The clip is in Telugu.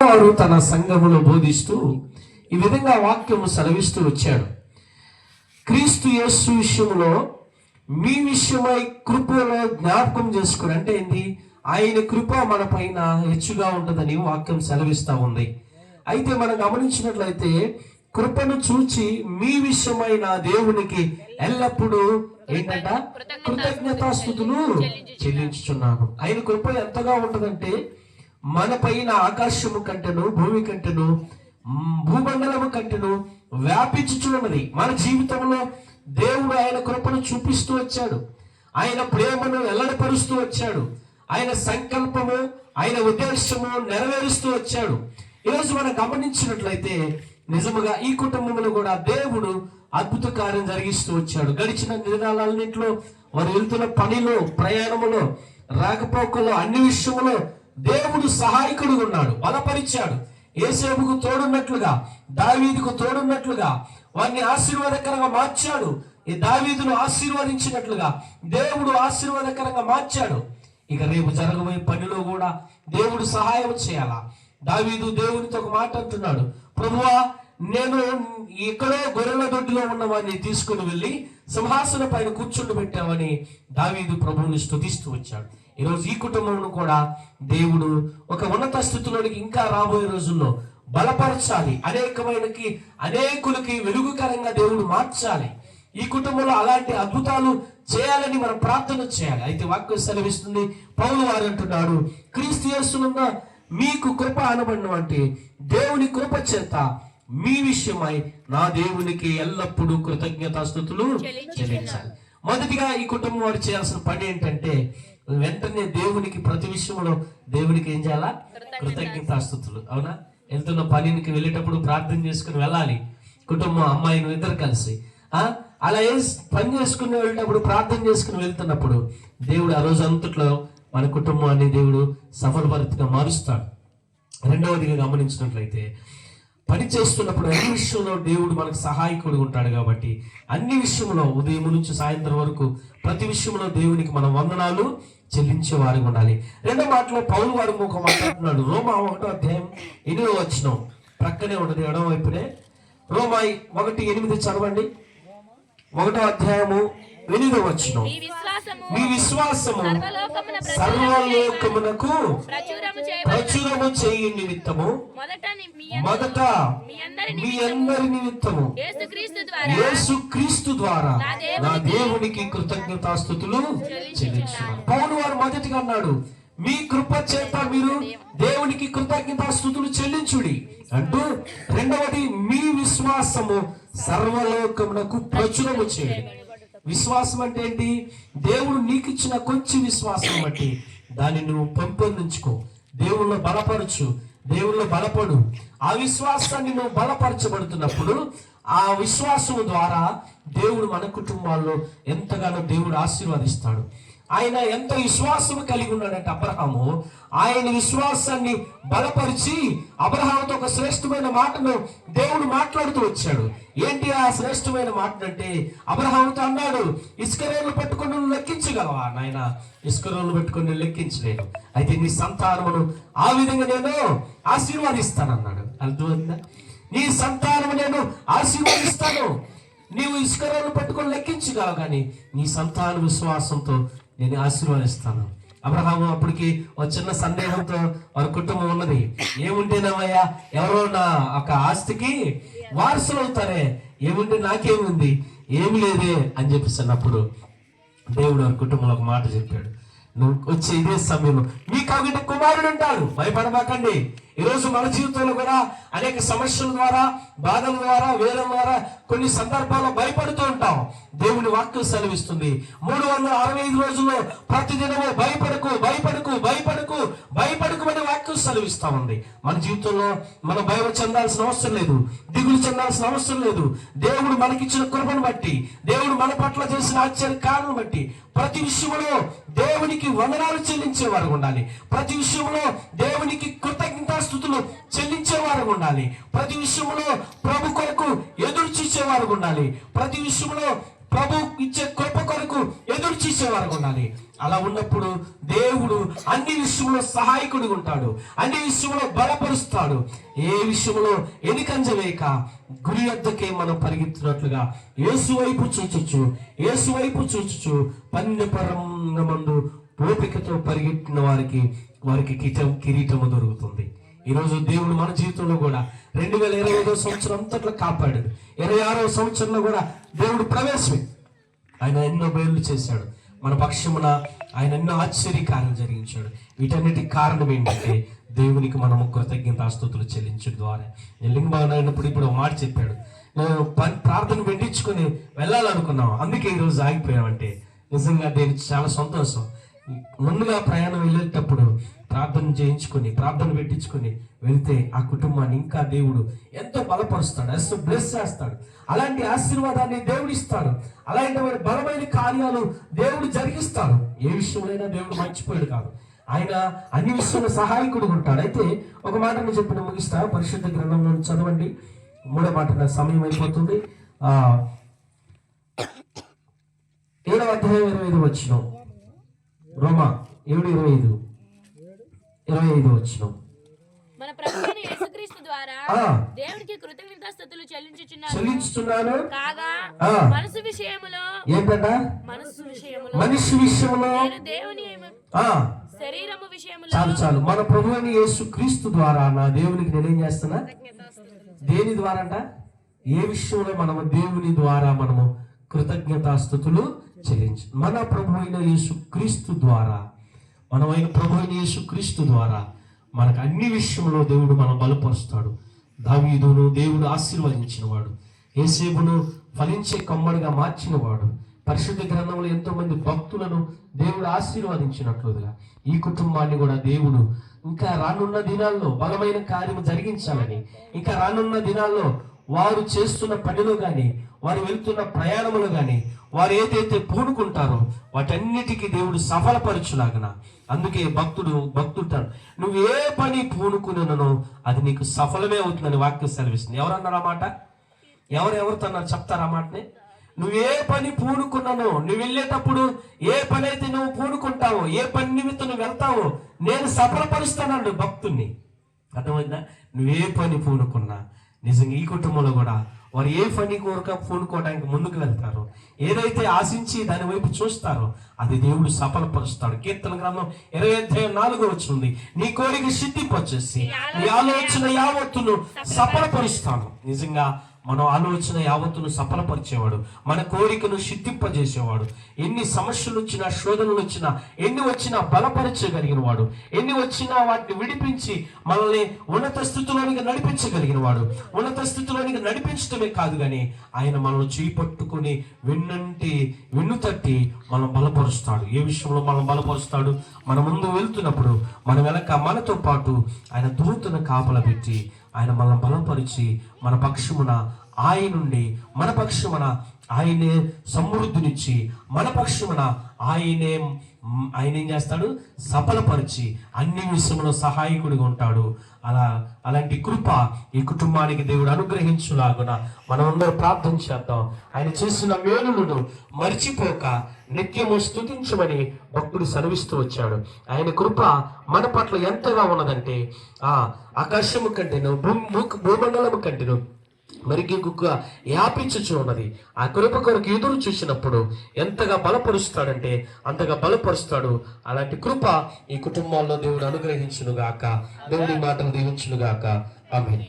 వారు తన సంఘములో బోధిస్తూ ఈ విధంగా వాక్యము సెలవిస్తూ వచ్చాడు. క్రీస్తు యేసు విషయంలో మీ విషయమై కృపలో జ్ఞాపకం చేసుకుని, అంటే ఏంటి, ఆయన కృప మన పైన హెచ్చుగా ఉంటుందని వాక్యం సెలవిస్తా ఉంది. అయితే మనం గమనించినట్లయితే కృపను చూచి మీ విషయమై నా దేవునికి ఎల్లప్పుడూ ఏంటంట కృతజ్ఞతాస్తుతులు చెల్లించుచున్నాను. ఆయన కృప ఎంతగా ఉంటుందంటే మన పైన ఆకాశము కంటేను భూమి కంటేను భూమండలము కంటేను వ్యాపించుచున్నది. మన జీవితంలో దేవుడు ఆయన కృపను చూపిస్తూ వచ్చాడు, ఆయన ప్రేమను వెల్లడిపరుస్తూ వచ్చాడు, ఆయన సంకల్పము ఆయన ఉద్దేశము నెరవేరుస్తూ వచ్చాడు. ఈరోజు మనం గమనించినట్లయితే నిజముగా ఈ కుటుంబంలో కూడా దేవుడు అద్భుత కార్యం జరిగిస్తూ వచ్చాడు. గడిచిన దినాలన్నింటిలో వారు వెళ్తున్న పనిలో, ప్రయాణములో, రాకపోకలో, అన్ని విషయంలో దేవుడు సహాయకుడు ఉన్నాడు, బలపరిచాడు. యేసేపుకు తోడున్నట్లుగా, దావీదుకు తోడున్నట్లుగా వారిని ఆశీర్వాదకరంగా మార్చాడు. ఈ దావీదును ఆశీర్వదించినట్లుగా దేవుడు ఆశీర్వాదకరంగా మార్చాడు. ఇక రేపు జరగబోయే పనిలో కూడా దేవుడు సహాయం చేయాలా. దావీదు దేవునితో ఒక మాట అంటున్నాడు, ప్రభువా, నేను ఎక్కడో గొర్రెల దొడ్డిలో ఉన్న వాడిని తీసుకుని వెళ్ళి సింహాసనం పైన కూర్చుండబెట్టామని దావీదు ప్రభువుని స్తుతిస్తూ వచ్చాడు. ఈరోజు ఈ కుటుంబం కూడా దేవుడు ఒక ఉన్నత స్థితిలోనికి ఇంకా రాబోయే రోజుల్లో బలపరచాలి, అనేకులకి వెలుగుకరంగా దేవుడు మార్చాలి. ఈ కుటుంబంలో అలాంటి అద్భుతాలు చేయాలని మనం ప్రార్థన చేయాలి. అయితే వాక్యం సెలవిస్తుంది, పౌలు వారు అంటున్నాడు, క్రీస్తు యేసునంద మీకు కృప అనబడిన అంటే దేవుని కృప చేత మీ విషయమై నా దేవునికి ఎల్లప్పుడూ కృతజ్ఞతాస్తుతులు చెల్లించాలి. మొదటిగా ఈ కుటుంబం వారు చేయాల్సిన పని ఏంటంటే వెంటనే దేవునికి ప్రతి విషయంలో దేవునికి ఏం చేయాలా? కృతజ్ఞతాస్తుతులు. అవునా? వెళ్తున్న పనికి వెళ్ళేటప్పుడు ప్రార్థన చేసుకుని వెళ్ళాలి. కుటుంబం అమ్మాయిని ఇద్దరు కలిసి అలా పని చేసుకుని వెళ్ళేటప్పుడు ప్రార్థన చేసుకుని వెళ్తున్నప్పుడు దేవుడు ఆ రోజు అంతట్లో మన కుటుంబాన్ని దేవుడు సఫలభరితంగా మారుస్తాడు. రెండవదిగా గమనించినట్లయితే పని చేస్తున్నప్పుడు అన్ని విషయంలో దేవుడు మనకు సహాయకుడు ఉంటాడు. కాబట్టి అన్ని విషయంలో ఉదయం నుంచి సాయంత్రం వరకు ప్రతి విషయంలో దేవునికి మనం వందనాలు చెల్లించే వారికి ఉండాలి. రెండో మాటలో పౌలు వారు ఒక మాట్లాడుతున్నాడు. రోమా 1:8 ప్రక్కనే ఉండదు, ఎడమ వైపునే. రోమా 1:8 చదవండి. 1:8 మీ విశ్వాసము సర్వలోకమునకు ప్రచురము చేయ నిమిత్తము మొదట మీ అందరి నిమిత్తము యేసుక్రీస్తు ద్వారా నా దేవునికి కృతజ్ఞతాస్తుతులు చెల్లించున్నాను. పౌలు వారు మొదటిగా అన్నాడు, మీ కృప చేత మీరు దేవునికి కృతజ్ఞతాస్తుతులు చెల్లించుడి అంటూ, రెండవది మీ విశ్వాసము సర్వలోకమునకు ప్రచురము చేయండి. విశ్వాసం అంటే ఏంటి? దేవుడు నీకు ఇచ్చిన కొంచెం విశ్వాసం బట్టి దాన్ని నువ్వు పెంపొందించుకో, దేవుళ్ళో బలపరచు, దేవుళ్ళో బలపడు. ఆ విశ్వాసాన్ని నువ్వు బలపరచబడుతున్నప్పుడు ఆ విశ్వాసం ద్వారా దేవుడు మన కుటుంబాల్లో ఎంతగానో దేవుడు ఆశీర్వదిస్తాడు. ఆయన ఎంత విశ్వాసం కలిగి ఉన్నాడంటే అబ్రహాము ఆయన విశ్వాసాన్ని బలపరిచి అబ్రహాముతో ఒక శ్రేష్టమైన మాటను దేవుడు మాట్లాడుతూ వచ్చాడు. ఏంటి ఆ శ్రేష్టమైన మాట అంటే, అబ్రహాముతో అన్నాడు, ఇసుకరేలు పట్టుకొని నువ్వు లెక్కించగలవా? నాయన, ఇసుకరేలు పెట్టుకొని నేను లెక్కించలేను, అయితే నీ సంతానమును ఆ విధంగా నేను ఆశీర్వాదిస్తానన్నాడు. అర్థమైందా? నీ సంతానము నేను ఆశీర్వదిస్తాను. నీవు ఇసుకరేలు పట్టుకొని లెక్కించగలవు, కానీ నీ సంతాన విశ్వాసంతో నేను ఆశీర్వదిస్తాను. అబ్రహాము అప్పటికి ఒక చిన్న సందేహంతో వారి కుటుంబం ఉన్నది. ఏముంటేనమ్మయ్యా, ఎవరో నా ఒక ఆస్తికి వారసులు అవుతారే, ఏముంటే నాకేముంది, ఏమి లేదే అని చెప్పేసి అన్నప్పుడు దేవుడు వారి కుటుంబంలో ఒక మాట చెప్పాడు, నువ్వు వచ్చే ఇదే సమయంలో మీకు ఒకటి కుమారుడు ఉంటాడు, భయపడబాకండి. ఈరోజు మన జీవితంలో కూడా అనేక సమస్యల ద్వారా, బాధల ద్వారా, వేదన ద్వారా కొన్ని సందర్భాల్లో భయపడుతూ ఉంటాం. దేవుని వాక్యం సెలవిస్తుంది, 365 రోజుల్లో ప్రతిదినము భయపడకు భయపడకు భయపడకు భయపడకు అనే వాక్యం సెలవిస్తా ఉంది. మన జీవితంలో మనం భయం చెందాల్సిన అవసరం లేదు, దిగులు చెందాల్సిన అవసరం లేదు. దేవుడు మనకిచ్చిన కృపను బట్టి, దేవుడు మన పట్ల చేసిన ఆశ్చర్య కారణం బట్టి ప్రతి విషయంలో దేవునికి వందనాలు చెల్లించేవారు ఉండాలి. ప్రతి విషయంలో దేవునికి కృతజ్ఞతాస్తుతులు చెల్లించేవారు ఉండాలి. ప్రతి విషయంలో ప్రభు కొరకు ఎదురు చూసేవారు ఉండాలి. ప్రతి విషయంలో ప్రభు ఇచ్చే కృప కొరకు కొరకు ఎదురు చూసేవారు ఉండాలి. అలా ఉన్నప్పుడు దేవుడు అన్ని విషయంలో సహాయకుడిగా ఉంటాడు, అన్ని విషయంలో బలపరుస్తాడు. ఏ విషయంలో ఎనికంజ వేయక గురి వద్దకే మనం పరిగెత్తినట్లుగా యేసు వైపు చూచుచు పందెపరంగమందు ఓపికతో పరిగెత్తిన వారికి కిరీటము దొరుకుతుంది. ఈరోజు దేవుడు మన జీవితంలో కూడా 2025 సంవత్సరం అంతట్లో కాపాడాడు. 26వ సంవత్సరంలో కూడా దేవుడు ప్రవేశమే. ఆయన ఎన్నో మేలు చేశాడు మన పక్షమున, ఆయన ఎన్నో ఆశ్చర్యకార్యం జరిగించాడు. వీటన్నిటికి కారణం ఏంటంటే దేవునికి మనము కృతజ్ఞతాస్తుతులు చెల్లించడం ద్వారా. నేను లింగబాగా ఇప్పుడు ఒక మాట చెప్పాడు, నేను ప్రార్థన పెట్టించుకొని వెళ్ళాలనుకున్నాం, అందుకే ఈరోజు ఆగిపోయామంటే నిజంగా దేనికి చాలా సంతోషం. ముందుగా ప్రయాణం వెళ్ళేటప్పుడు ప్రార్థన చేయించుకొని ప్రార్థన పెట్టించుకొని వెళ్తే ఆ కుటుంబాన్ని ఇంకా దేవుడు ఎంతో బలపరుస్తాడు, ఎంతో బ్లెస్ చేస్తాడు. అలాంటి ఆశీర్వాదాన్ని దేవుడు ఇస్తాడు. అలాంటి బలమైన కార్యాలు దేవుడు జరిగిస్తాడు. ఏ విషయంలో దేవుడు మర్చిపోయాడు కాదు, ఆయన అన్ని విషయంలో సహాయకుడు ఉంటాడు. అయితే ఒక మాట చెప్పిన ముగిస్తా, పరిశుద్ధ గ్రంథంలో చదవండి. 3వ మాట, నా సమయం అయిపోతుంది. 7వ అధ్యాయం 25 వచనం, రోమా 7:25 వచనం. మన ప్రభువైన యేసుక్రీస్తు ద్వారా దేవునికి కృతజ్ఞతాస్తుతులు చెల్లించుచున్నాను కాగా మనసు విషయములో నేను దేవుని శరీరము విషయములో చాలు మన ప్రభువైన యేసుక్రీస్తు ద్వారా నా దేవునికి నేనేం చేస్తున్నా? దేని ద్వారా అంట? ఏ విషయంలో మనము దేవుని ద్వారా మనము కృతజ్ఞతాస్తుతులు చెల్లించు. మన ప్రభువైన యేసుక్రీస్తు ద్వారా, యేసుక్రీస్తు ద్వారా మనకు అన్ని విషయంలో దేవుడు మనం బలపరుస్తాడు. దావీదును దేవుడు ఆశీర్వదించిన వాడు, యేసేపును ఫలించే కమ్మడిగా మార్చిన వాడు. పరిశుద్ధ గ్రంథంలో ఎంతో మంది భక్తులను దేవుడు ఆశీర్వదించినట్లుగా ఈ కుటుంబాన్ని కూడా దేవుడు ఇంకా రానున్న దినాల్లో బలమైన కార్యము జరిగించాలని, ఇంకా రానున్న దినాల్లో వారు చేస్తున్న పనిలో కానీ, వారు వెళ్తున్న ప్రయాణములో కానీ, వారు ఏదైతే పూనుకుంటారో వాటన్నిటికీ దేవుడు సఫలపరచులాగన. అందుకే భక్తుడు నువ్వు ఏ పని పూనుకున్నానో అది నీకు సఫలమే అవుతుందని వాక్యం సెలవిస్తుంది. ఎవరన్నారు ఆ మాట? ఎవరితో అన్నారు చెప్తారా మాటని? నువ్వు ఏ పని పూనుకున్నానో, నువ్వు వెళ్ళేటప్పుడు ఏ పని అయితే నువ్వు పూనుకుంటావో, ఏ పని నిమిత్తం నువ్వు వెళ్తావో నేను సఫలపరుస్తానండు భక్తుణ్ణి. అర్థమైందా? నువ్వే పని పూనుకున్నా నిజంగా ఈ కుటుంబంలో కూడా వారు ఏ పని కోరిక పూనుకోవడానికి ముందుకు వెళ్తారో, ఏదైతే ఆశించి దాని వైపు చూస్తారో అది దేవుడు సఫలపరుస్తాడు. కీర్తన గ్రంథం 20:4 వచనం, నీ కోరిక సిద్ధింపచేసి నీ ఆలోచన యావత్తును సఫలపరుస్తాను. నిజంగా మన ఆలోచన యావత్తును సఫలపరిచేవాడు, మన కోరికను సిద్ధింపజేసేవాడు. ఎన్ని సమస్యలు వచ్చినా, శోధనలు వచ్చినా, ఎన్ని వచ్చినా బలపరచగలిగిన వాడు, ఎన్ని వచ్చినా వాటిని విడిపించి మనల్ని ఉన్నత స్థితిలోనికి నడిపించగలిగిన వాడు. ఉన్నత స్థితిలోనికి నడిపించడమే కాదు కానీ ఆయన మనల్ని చేపట్టుకుని వెన్ను తట్టి మనం బలపరుస్తాడు. ఏ విషయంలో మనం బలపరుస్తాడు? మన ముందు వెళ్తున్నప్పుడు మన వెనక మనతో పాటు ఆయన దూతను కాపలా పెట్టి ఆయన మనల్ని బలపరిచి మన పక్షమున ఆయనుండి, మన పక్షమున ఆయనే సమృద్ధినిచ్చి, మన పక్షమున ఆయన ఏం చేస్తాడు? సఫలపరిచి అన్ని విషయంలో సహాయకుడిగా ఉంటాడు. అలాంటి కృప ఈ కుటుంబానికి దేవుడు అనుగ్రహించులాగున మనమందరూ ప్రార్థన చేద్దాం. ఆయన చేసిన మేలులను మర్చిపోక నిత్యము స్తుతించమని భక్తుడు సెలవిస్తూ వచ్చాడు. ఆయన కృప మన పట్ల ఎంతగా ఉన్నదంటే ఆకాశము కంటేను భూమండలము కంటేను మరికి కుక్క యాపించుచు ఉన్నది. ఆ కృప కొరకు ఎదురు చూసినప్పుడు ఎంతగా బలపరుస్తాడంటే అంతగా బలపరుస్తాడు. అలాంటి కృప ఈ కుటుంబాల్లో దేవుడు అనుగ్రహించునుగాక. దేవుడి మాటలు దీవించునుగాక. ఆమేన్.